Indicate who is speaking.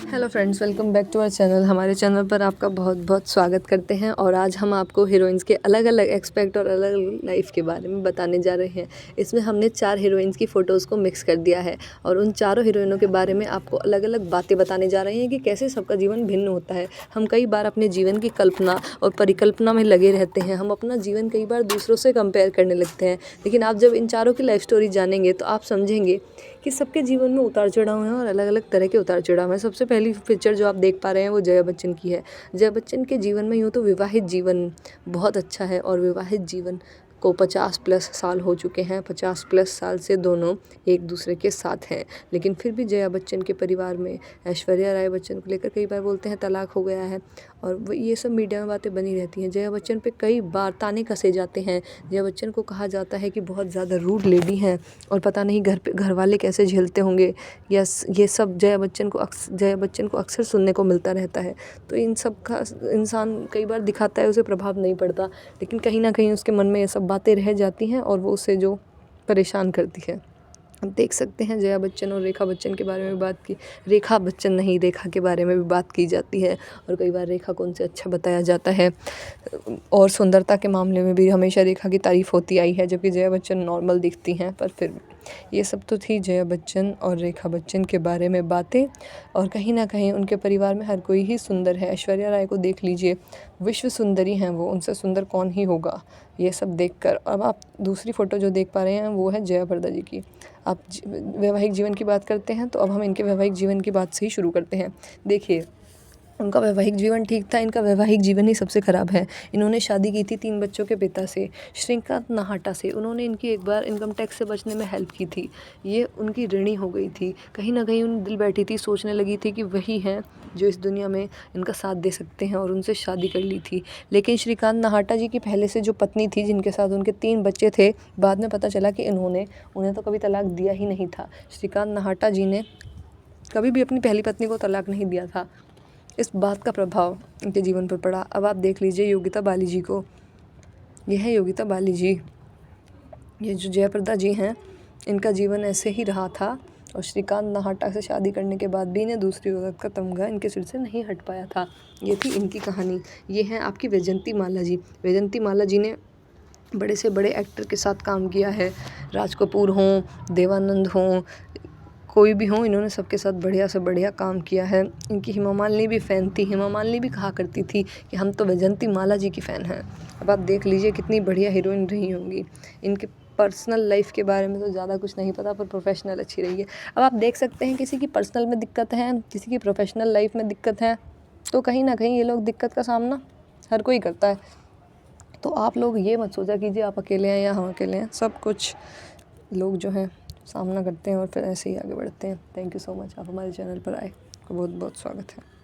Speaker 1: Hello friends, welcome back to our channel. हमारे channel पर आपका बहुत बहुत स्वागत करते हैं। और आज हम आपको हीरोइंस के अलग अलग एक्सपेक्ट और अलग अलग लाइफ के बारे में बताने जा रहे हैं। इसमें हमने 4 हीरोइंस की फ़ोटोज़ को मिक्स कर दिया है और उन चारों हीरोइनों के बारे में आपको अलग अलग बातें बताने जा रहे हैं कि कैसे सबका जीवन भिन्न होता है। हम कई बार अपने जीवन की कल्पना और परिकल्पना में लगे रहते हैं। हम अपना जीवन कई बार दूसरों से कंपेयर करने लगते हैं, लेकिन आप जब इन चारों की लाइफ स्टोरी जानेंगे तो आप समझेंगे कि सबके जीवन में उतार चढ़ाव हैं और अलग अलग तरह के उतार चढ़ाव हैं। सबसे पहली पिक्चर जो आप देख पा रहे हैं वो जया बच्चन की है। जया बच्चन के जीवन में यूँ तो विवाहित जीवन बहुत अच्छा है और विवाहित जीवन को 50+ साल हो चुके हैं। 50+ साल से दोनों एक दूसरे के साथ हैं, लेकिन फिर भी जया बच्चन के परिवार में ऐश्वर्या राय बच्चन को लेकर कई बार बोलते हैं तलाक हो गया है और ये सब मीडिया में बातें बनी रहती हैं। जया बच्चन पे कई बार ताने कसे जाते हैं। जया बच्चन को कहा जाता है कि बहुत ज़्यादा रूड लेडी हैं और पता नहीं घर वाले कैसे झेलते होंगे। यस, ये सब जया बच्चन को अक्सर सुनने को मिलता रहता है। तो इन सब का इंसान कई बार दिखाता है, उसे प्रभाव नहीं पड़ता, लेकिन कहीं ना कहीं उसके मन में ये सब बातें रह जाती हैं और वो उसे जो परेशान करती है। आप देख सकते हैं जया बच्चन और रेखा बच्चन के बारे में बात की, रेखा बच्चन नहीं, रेखा के बारे में भी बात की जाती है और कई बार रेखा को उनसे अच्छा बताया जाता है। और सुंदरता के मामले में भी हमेशा रेखा की तारीफ़ होती आई है, जबकि जया बच्चन नॉर्मल दिखती हैं। पर फिर ये सब तो थी जया बच्चन और रेखा बच्चन के बारे में बातें, और कहीं ना कहीं उनके परिवार में हर कोई ही सुंदर है। ऐश्वर्या राय को देख लीजिए, विश्व सुंदरी हैं वो, उनसे सुंदर कौन ही होगा। ये सब देखकर अब आप दूसरी फ़ोटो जो देख पा रहे हैं वो है जया प्रदा जी की। आप वैवाहिक जीवन की बात करते हैं तो अब हम इनके वैवाहिक जीवन की बात से ही शुरू करते हैं। देखिए, उनका वैवाहिक जीवन ठीक था, इनका वैवाहिक जीवन ही सबसे ख़राब है। इन्होंने शादी की थी 3 बच्चों के पिता से, श्रीकांत नाहटा से। उन्होंने इनकी एक बार इनकम टैक्स से बचने में हेल्प की थी। ये उनकी ऋणी हो गई थी। कहीं ना कहीं उन दिल बैठी थी, सोचने लगी थी कि वही हैं जो इस दुनिया में इनका साथ दे सकते हैं और उनसे शादी कर ली थी। लेकिन श्रीकांत नाहटा जी की पहले से जो पत्नी थी, जिनके साथ उनके 3 बच्चे थे, बाद में पता चला कि उन्हें तो कभी तलाक दिया ही नहीं था। श्रीकांत नाहटा जी ने कभी भी अपनी पहली पत्नी को तलाक नहीं दिया था। इस बात का प्रभाव इनके जीवन पर पड़ा। अब आप देख लीजिए योगिता बाली जी को। यह है योगिता बाली जी। ये जो जया प्रदा जी हैं, इनका जीवन ऐसे ही रहा था और श्रीकांत नाहटा से शादी करने के बाद भी इन्हें दूसरी औरत का तमगा इनके सिर से नहीं हट पाया था। ये थी इनकी कहानी। ये हैं आपकी वैजयंती माला जी। वैजयंती माला जी ने बड़े से बड़े एक्टर के साथ काम किया है। राज कपूर हों, देवानंद हों, कोई भी हो, इन्होंने सबके साथ बढ़िया से बढ़िया काम किया है। इनकी हेमा मालिनी भी फ़ैन थी। हेमा मालिनी भी कहा करती थी कि हम तो वैजयंती माला जी की फ़ैन हैं। अब आप देख लीजिए कितनी बढ़िया हीरोइन रही होंगी। इनके पर्सनल लाइफ के बारे में तो ज़्यादा कुछ नहीं पता, पर प्रोफेशनल अच्छी रही है। अब आप देख सकते हैं किसी की पर्सनल में दिक्कत है, किसी की प्रोफेशनल लाइफ में दिक्कत है, तो कहीं ना कहीं ये लोग दिक्कत का सामना हर कोई करता है। तो आप लोग ये मत सोचा कीजिए आप अकेले हैं या हम अकेले हैं। सब कुछ लोग जो हैं सामना करते हैं और फिर ऐसे ही आगे बढ़ते हैं। थैंक यू सो मच, आप हमारे चैनल पर आए, आपका बहुत बहुत स्वागत है।